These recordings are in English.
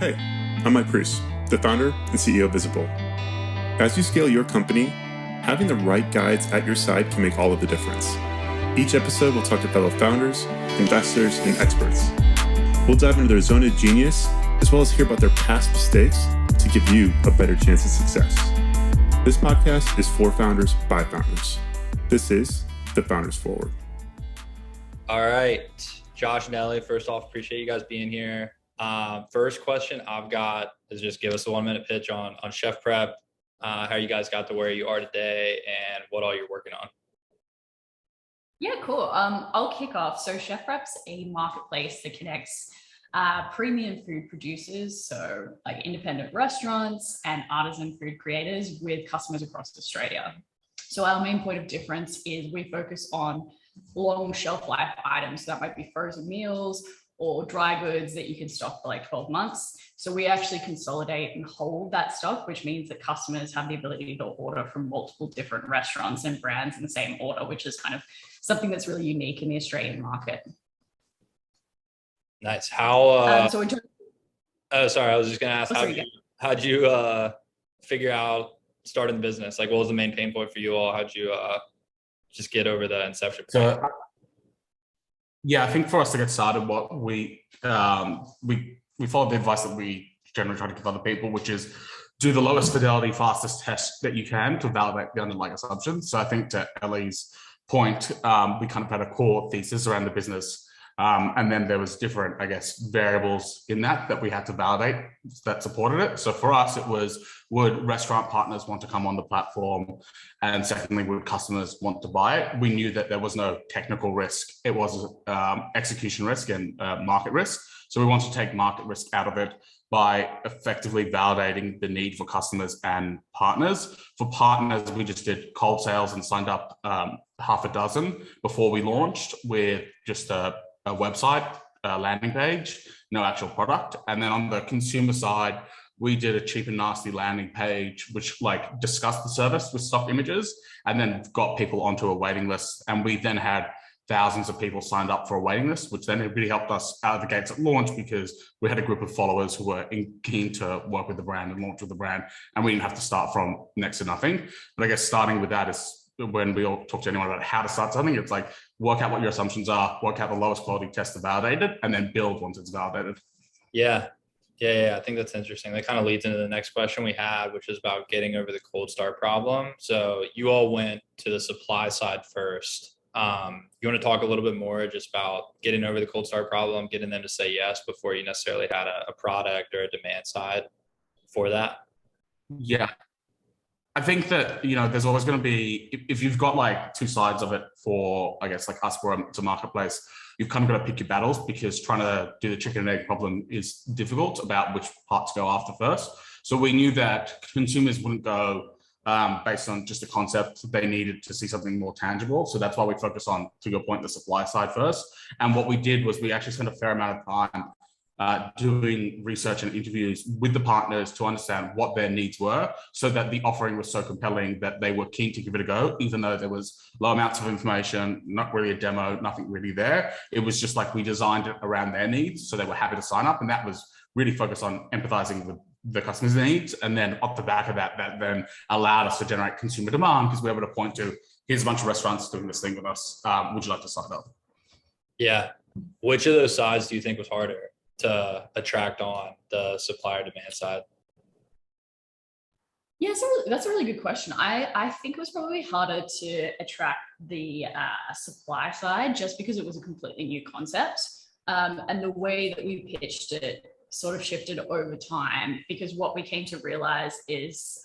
Hey, I'm Mike Cruz, the founder and CEO of Visible. As you scale your company, having the right guides at your side can make all of the difference. Each episode, we'll talk to fellow founders, investors, and experts. We'll dive into their zone of genius, as well as hear about their past mistakes to give you a better chance at success. This podcast is for founders by founders. This is The Founders Forward. All right, Josh and Ellie, first off, appreciate you guys being here. First question I've got is just give us a 1 minute pitch on ChefPrep, how you guys got to where you are today and what all you're working on. Yeah, cool. I'll kick off. So ChefPrep's a marketplace that connects premium food producers, so like independent restaurants and artisan food creators with customers across Australia. So our main point of difference is we focus on long shelf life items. So that might be frozen meals or dry goods that you can stock for like 12 months. So we actually consolidate and hold that stock, which means that customers have the ability to order from multiple different restaurants and brands in the same order, which is kind of something that's really unique in the Australian market. Nice. How? Sorry, I was just gonna ask, how'd you figure out starting the business? Like, what was the main pain point for you all? How'd you just get over the inception point? So, yeah, I think for us to get started, what we followed the advice that we generally try to give other people, which is do the lowest fidelity, fastest test that you can to validate the underlying assumptions. So I think to Ellie's point, we kind of had a core thesis around the business. And then there was different, variables in that we had to validate that supported it. So for us, it was, would restaurant partners want to come on the platform? And secondly, would customers want to buy it? We knew that there was no technical risk. It was execution risk and market risk. So we wanted to take market risk out of it by effectively validating the need for customers and partners. For partners, we just did cold sales and signed up half a dozen before we launched with just a website, a landing page, no actual product. And then on the consumer side, we did a cheap and nasty landing page, which discussed the service with stock images and then got people onto a waiting list. And we then had thousands of people signed up for a waiting list, which then really helped us out of the gates at launch because we had a group of followers who were keen to work with the brand and launch with the brand. And we didn't have to start from next to nothing. But I guess starting with that is when we all talk to anyone about how to start something, it's like work out what your assumptions are, work out the lowest quality test to validate it, and then build once it's validated. Yeah. I think that's interesting. That kind of leads into the next question we had, which is about getting over the cold start problem. So you all went to the supply side first. You want to talk a little bit more just about getting over the cold start problem, getting them to say yes before you necessarily had a product or a demand side for that? Yeah. I think that, there's always going to be, if you've got two sides of it for, us for a marketplace, you've kind of got to pick your battles because trying to do the chicken and egg problem is difficult about which part to go after first. So we knew that consumers wouldn't go based on just a concept. They needed to see something more tangible. So that's why we focus on, to your point, the supply side first. And what we did was we actually spent a fair amount of time doing research and interviews with the partners to understand what their needs were so that the offering was so compelling that they were keen to give it a go, even though there was low amounts of information, not really a demo, nothing really there. It was just we designed it around their needs. So they were happy to sign up. And that was really focused on empathizing with the customer's needs. And then off the back of that then allowed us to generate consumer demand because we were able to point to, here's a bunch of restaurants doing this thing with us. Would you like to sign up? Yeah. Which of those sides do you think was harder to attract on, the supplier demand side? Yeah, so that's a really good question. I think it was probably harder to attract the supply side just because it was a completely new concept. And the way that we pitched it sort of shifted over time because what we came to realize is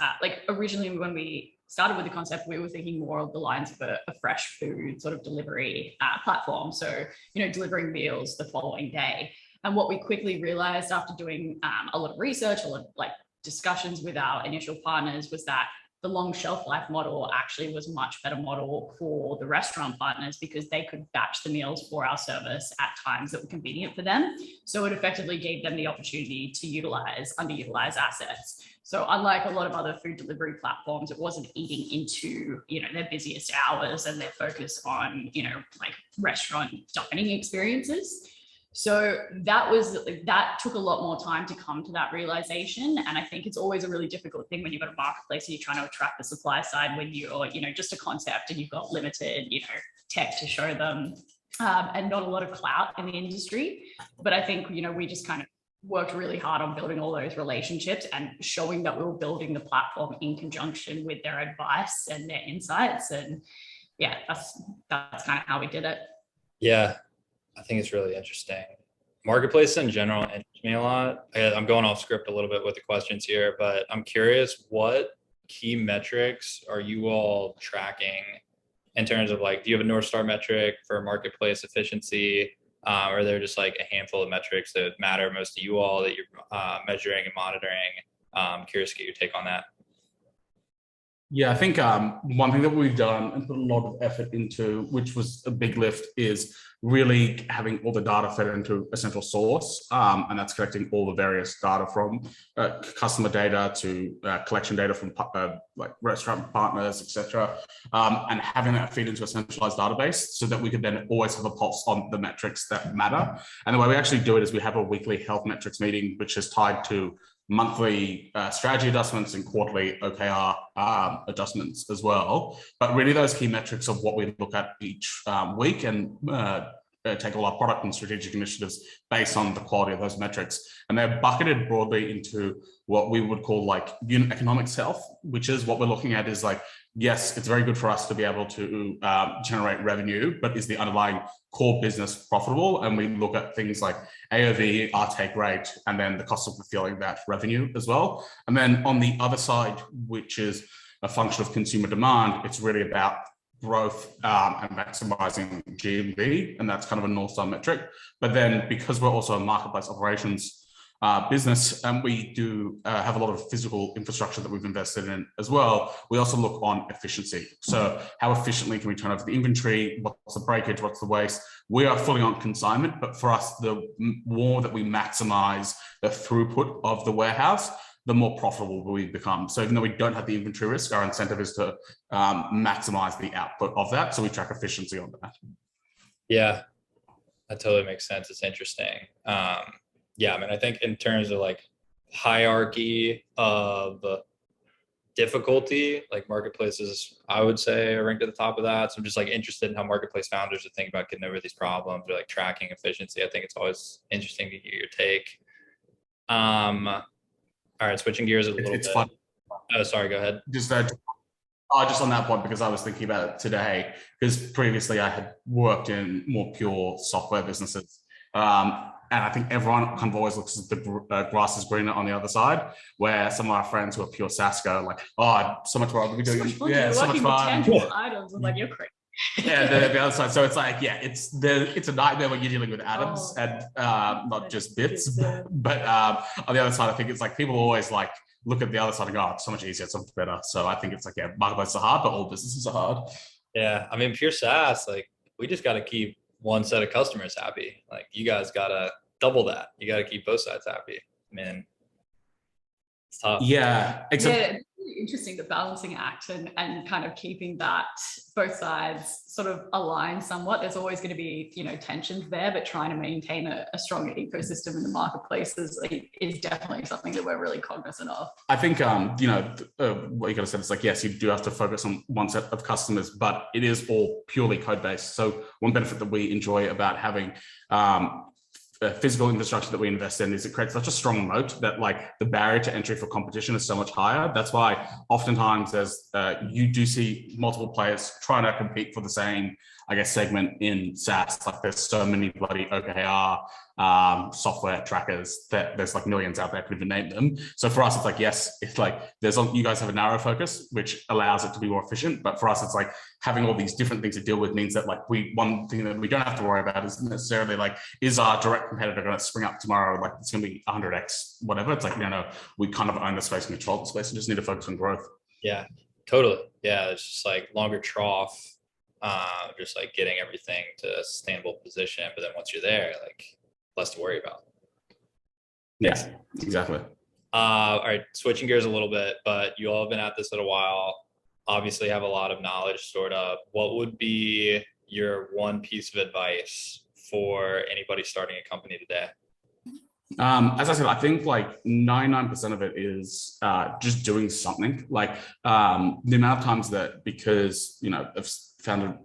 originally when we started with the concept, we were thinking more of the lines of a fresh food sort of delivery platform. So, delivering meals the following day. And what we quickly realized after doing a lot of research, a lot of discussions with our initial partners was that the long shelf life model actually was a much better model for the restaurant partners because they could batch the meals for our service at times that were convenient for them. So it effectively gave them the opportunity to utilize underutilized assets. So unlike a lot of other food delivery platforms, it wasn't eating into, their busiest hours and their focus on, restaurant dining experiences. So that took a lot more time to come to that realization. And I think it's always a really difficult thing when you've got a marketplace and you're trying to attract the supply side when you're, just a concept and you've got limited, tech to show them, and not a lot of clout in the industry. But I think, we just kind of worked really hard on building all those relationships and showing that we were building the platform in conjunction with their advice and their insights. And yeah, that's kind of how we did it. Yeah, I think it's really interesting. Marketplace in general interests me a lot. I'm going off script a little bit with the questions here, but I'm curious, what key metrics are you all tracking in terms of do you have a North Star metric for marketplace efficiency? Or are there just a handful of metrics that matter most to you all that you're measuring and monitoring? Curious to get your take on that. Yeah, I think one thing that we've done and put a lot of effort into, which was a big lift, is really having all the data fed into a central source. And that's collecting all the various data from customer data to collection data from restaurant partners, etc. And having that feed into a centralized database so that we could then always have a pulse on the metrics that matter. And the way we actually do it is we have a weekly health metrics meeting, which is tied to monthly strategy adjustments and quarterly OKR adjustments as well. But really those key metrics of what we look at each week and take all our product and strategic initiatives based on the quality of those metrics. And they're bucketed broadly into what we would call unit economics health, which is what we're looking at is yes, it's very good for us to be able to generate revenue, but is the underlying core business profitable? And we look at things like AOV, our take rate, and then the cost of fulfilling that revenue as well. And then on the other side, which is a function of consumer demand, it's really about growth and maximizing GMV, and that's kind of a North Star metric. But then because we're also a marketplace operations business, and we do have a lot of physical infrastructure that we've invested in as well, we also look on efficiency. So how efficiently can we turn over the inventory? What's the breakage? What's the waste? We are fully on consignment, but for us, the more that we maximize the throughput of the warehouse, the more profitable we become. So even though we don't have the inventory risk, our incentive is to maximize the output of that. So we track efficiency on that. Yeah, that totally makes sense. It's interesting. Yeah, I mean, I think in terms of hierarchy of difficulty, marketplaces, I would say are ranked at the top of that. So I'm just interested in how marketplace founders are thinking about getting over these problems or tracking efficiency. I think it's always interesting to hear your take. All right, switching gears a little bit. It's fun. Oh, sorry, go ahead. Just on that point, because I was thinking about it today, because previously I had worked in more pure software businesses. And I think everyone kind of always looks at the grass is greener on the other side, where some of our friends who are pure SaaS go so much more. We're doing, so much fun. Items, you're crazy. Yeah, the other side. So it's it's a nightmare when you're dealing with atoms and not just bits. But on the other side, I think it's people always look at the other side and go, it's so much easier, it's so much better. So I think it's marketplaces are hard, but all businesses are hard. Yeah, I mean, pure SaaS, we just got to keep one set of customers happy. You guys got to double that. You got to keep both sides happy. Man, it's tough. Yeah, it's really interesting, the balancing act and kind of keeping that both sides sort of aligned somewhat. There's always going to be tensions there, but trying to maintain a stronger ecosystem in the marketplaces is definitely something that we're really cognizant of. I think what you gotta say is yes, you do have to focus on one set of customers, but it is all purely code based. So one benefit that we enjoy about having physical infrastructure that we invest in is it creates such a strong moat that the barrier to entry for competition is so much higher. That's why oftentimes there's you do see multiple players trying to compete for the same segment in SaaS. There's so many bloody OKR software trackers that there's millions out there, I couldn't even name them. So for us, it's yes, it's there's you guys have a narrow focus, which allows it to be more efficient. But for us, it's having all these different things to deal with means that one thing that we don't have to worry about isn't necessarily is our direct competitor going to spring up tomorrow? It's going to be 100x, whatever. It's no, we kind of own the space and control the space and just need to focus on growth. Yeah, totally. Yeah, it's just longer trough, just getting everything to a sustainable position. But then once you're there, less to worry about. Yeah, exactly. All right, switching gears a little bit, but you all have been at this a while, obviously have a lot of knowledge stored up. What would be your one piece of advice for anybody starting a company today? As I said, I think like 99% of it is just doing something. Like the amount of times that, because, you know, I've founded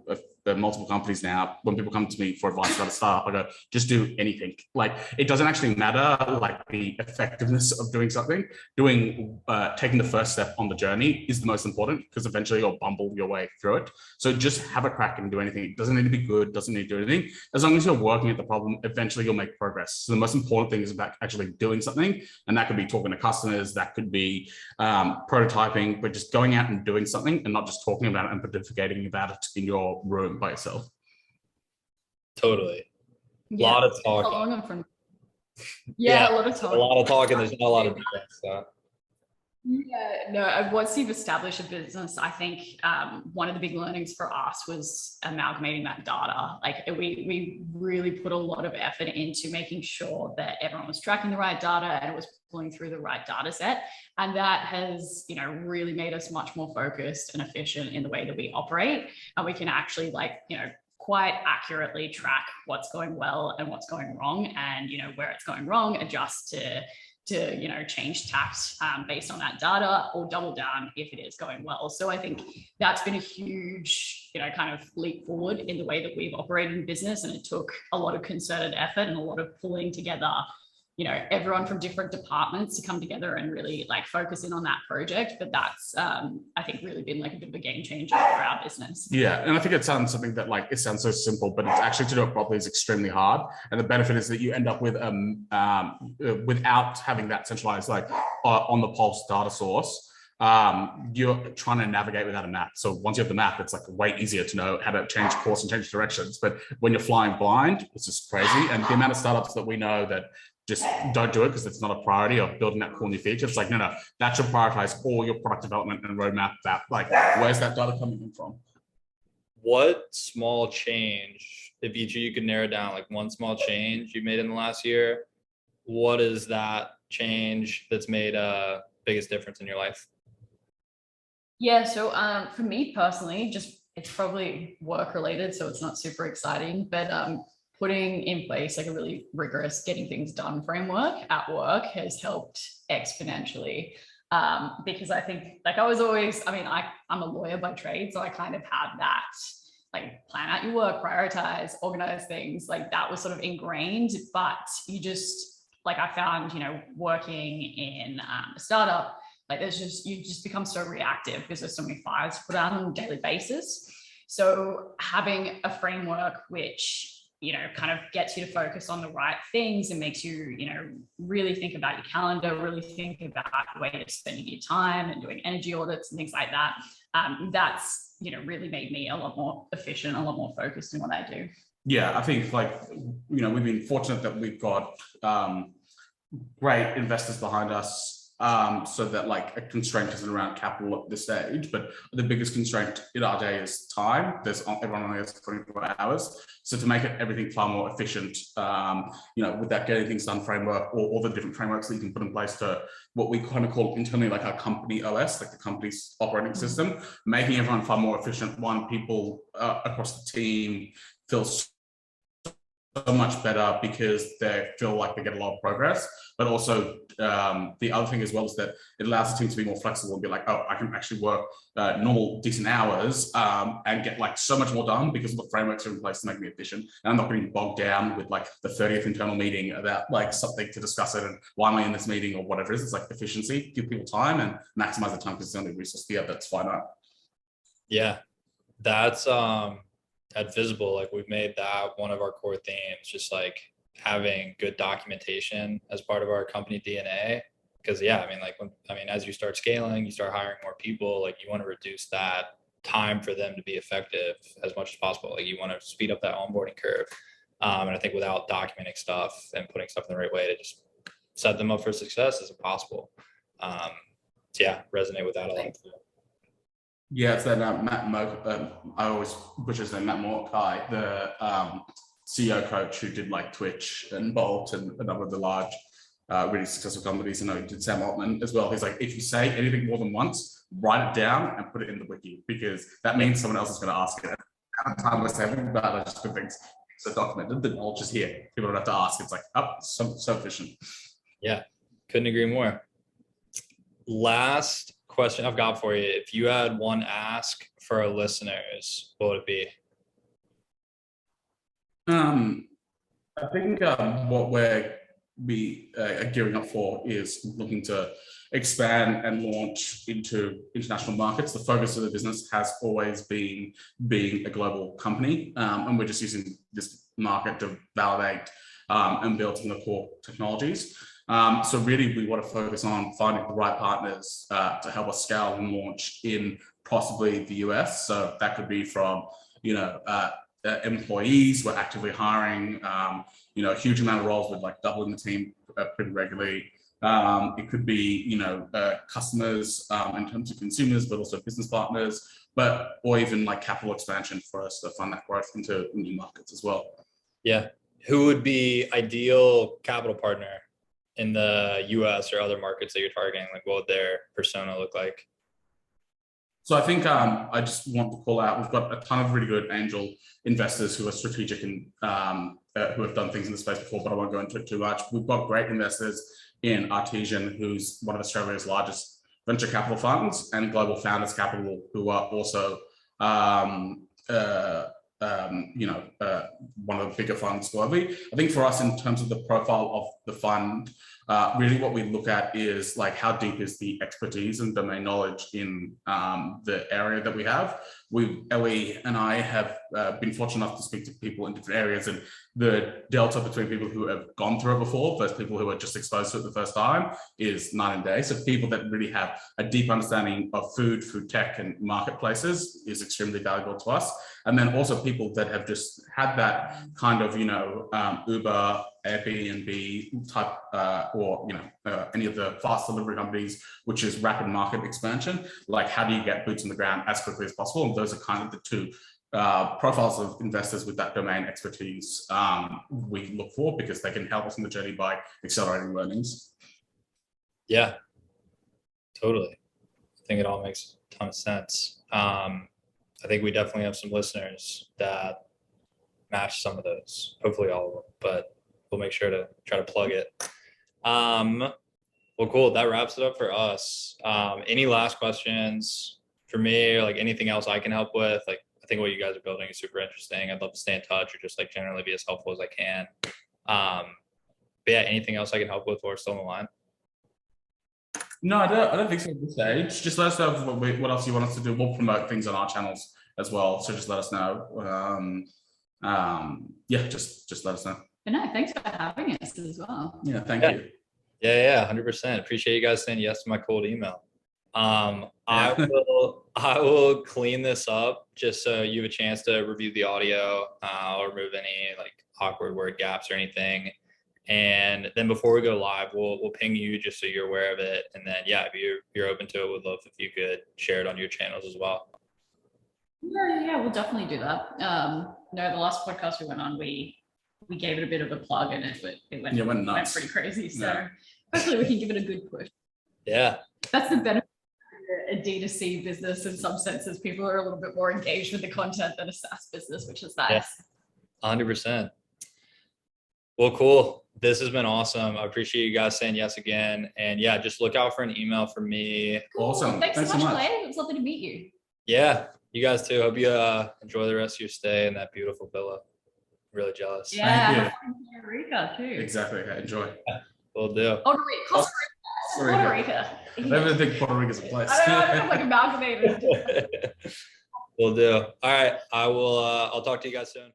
multiple companies now, when people come to me for advice about a startup, I go, just do anything. Like, it doesn't actually matter, like, the effectiveness of doing something. Taking the first step on the journey is the most important, because eventually you'll bumble your way through it. So just have a crack and do anything. It doesn't need to be good, doesn't need to do anything. As long as you're working at the problem, eventually you'll make progress. So the most important thing is about actually doing something. And that could be talking to customers, that could be prototyping, but just going out and doing something and not just talking about it and pontificating about it in your room by yourself. Totally. Yeah. A lot of talking. Yeah, a lot of talking. A lot of talking. There's not a lot of people. So. Yeah, no, once you've established a business, I think one of the big learnings for us was amalgamating that data. Like, we really put a lot of effort into making sure that everyone was tracking the right data and it was pulling through the right data set. And that has, you know, really made us much more focused and efficient in the way that we operate. And we can actually, like, you know, quite accurately track what's going well and what's going wrong, and, you know, where it's going wrong, adjust to you know, change tact based on that data, or double down if it is going well. So I think that's been a huge, you know, kind of leap forward in the way that we've operated in business. And it took a lot of concerted effort and a lot of pulling together, you know, everyone from different departments to come together and really, like, focus in on that project. But that's, I think, really been like a bit of a game changer for our business. Yeah, and I think it sounds something that, like, it sounds so simple, but it's actually, to do it properly, is extremely hard. And the benefit is that you end up with, without having that centralized, like, on the pulse data source, you're trying to navigate without a map. So once you have the map, it's, like, way easier to know how to change course and change directions. But when you're flying blind, it's just crazy. And the amount of startups that we know that just don't do it because it's not a priority, of building that cool new feature. It's like, no, that should prioritize all your product development and roadmap. That, like, where's that data coming in from? What small change, if each of you could narrow down, like, one small change you made in the last year, what is that change that's made a biggest difference in your life? Yeah, so for me personally, just, it's probably work related, so it's not super exciting, but putting in place, like, a really rigorous getting things done framework at work has helped exponentially. Because I think, like, I was always, I mean, I'm a lawyer by trade, so I kind of had that, like, plan out your work, prioritize, organize things, like, that was sort of ingrained. But you just, like, I found, you know, working in a startup, like, you just become so reactive because there's so many fires to put out on a daily basis. So having a framework which, you know, kind of gets you to focus on the right things and makes you, you know, really think about your calendar, really think about the way you're spending your time and doing energy audits and things like that. That's, you know, really made me a lot more efficient, a lot more focused in what I do. Yeah, I think, like, you know, we've been fortunate that we've got great investors behind us. So that, like, a constraint isn't around capital at this stage, but the biggest constraint in our day is time. Everyone only has 24 hours. So to make everything far more efficient, you know, with that getting things done framework, or all the different frameworks that you can put in place to what we kind of call internally, like, our company OS, like the company's operating system, making everyone far more efficient. People across the team feel so much better because they feel like they get a lot of progress. But also the other thing as well is that it allows the team to be more flexible and be like, oh, I can actually work normal decent hours and get, like, so much more done because of the frameworks are in place to make me efficient. And I'm not getting bogged down with, like, the 30th internal meeting about, like, something to discuss it and why am I in this meeting or whatever it is. It's like efficiency, give people time and maximize the time, because it's the only resource we have that's finite. Yeah, that's at Visible, like, we've made that one of our core themes, just, like, having good documentation as part of our company DNA. Because, yeah, I mean, as you start scaling, you start hiring more people, like, you want to reduce that time for them to be effective as much as possible. Like, you want to speed up that onboarding curve. And I think without documenting stuff and putting stuff in the right way to just set them up for success is impossible. So yeah, resonate with that a lot. Yeah, it's that I always butcher his name, Matt Morkai, the CEO coach who did, like, Twitch and Bolt and a number of the large, really successful companies. I know he did Sam Altman as well. He's like, if you say anything more than once, write it down and put it in the wiki, because that means someone else is going to ask it. At the time we're saving, but just good things. so documented. The knowledge is here. People don't have to ask. It's like, oh, so efficient. Yeah, couldn't agree more. Last question I've got for you. If you had one ask for our listeners, what would it be? I think what we're gearing up for is looking to expand and launch into international markets. The focus of the business has always been being a global company, and we're just using this market to validate and build some of the core technologies. So really, we want to focus on finding the right partners to help us scale and launch in possibly the US. So that could be from, employees. We're actively hiring, a huge amount of roles with like doubling the team pretty regularly. It could be, customers in terms of consumers, but also business partners, or even like capital expansion for us to fund that growth into new markets as well. Yeah. Who would be ideal capital partner in the US or other markets that you're targeting? Like, what would their persona look like? So I think I just want to call out, we've got a ton of really good angel investors who are strategic and who have done things in the space before, but I won't go into it too much. We've got great investors in Artesian, who's one of Australia's largest venture capital funds, and Global Founders Capital, who are also one of the bigger funds globally. I think for us, in terms of the profile of the fund, really what we look at is like, how deep is the expertise and domain knowledge in the area that we have. Ellie and I have been fortunate enough to speak to people in different areas, and the delta between people who have gone through it before versus people who are just exposed to it the first time is night and day. So people that really have a deep understanding of food tech and marketplaces is extremely valuable to us. And then also people that have just had that kind of, Uber, Airbnb type, or any of the fast delivery companies, which is rapid market expansion. Like, how do you get boots on the ground as quickly as possible? And those are kind of the two profiles of investors with that domain expertise we look for, because they can help us in the journey by accelerating learnings. Yeah, totally. I think it all makes a ton of sense. I think we definitely have some listeners that match some of those, hopefully all of them, but we'll make sure to try to plug it. Well, cool. That wraps it up for us. Any last questions for me, or like anything else I can help with? Like, I think what you guys are building is super interesting. I'd love to stay in touch, or just like generally be as helpful as I can. But yeah, anything else I can help with while we're still on the line? No, I don't think so at this stage. Just let us know what else you want us to do. We'll promote things on our channels as well. So just let us know. Just let us know. But no, thanks for having us as well. Yeah, thank you. Yeah, 100%. Appreciate you guys saying yes to my cold email. I will clean this up just so you have a chance to review the audio. I'll remove any like awkward word gaps or anything. And then before we go live, we'll ping you just so you're aware of it. And then, yeah, if you're open to it, would love if you could share it on your channels as well. Yeah, we'll definitely do that. The last podcast we went on, we gave it a bit of a plug, and it went nuts. Pretty crazy. So hopefully we can give it a good push. Yeah. That's the benefit of a D2C business in some senses. People are a little bit more engaged with the content than a SaaS business, which is nice. Yeah, 100%. Well, cool. This has been awesome. I appreciate you guys saying yes again. And yeah, just look out for an email from me. Cool. Awesome. Thanks so much, Clay. It was lovely to meet you. Yeah, you guys too. Hope you enjoy the rest of your stay in that beautiful villa. Really jealous. Yeah, Puerto Rico too. Exactly. Enjoy. We'll do. Puerto Rico. I never think Puerto Rico's a place. I don't know. I'm like amalgamated. We'll do. All right. I'll talk to you guys soon.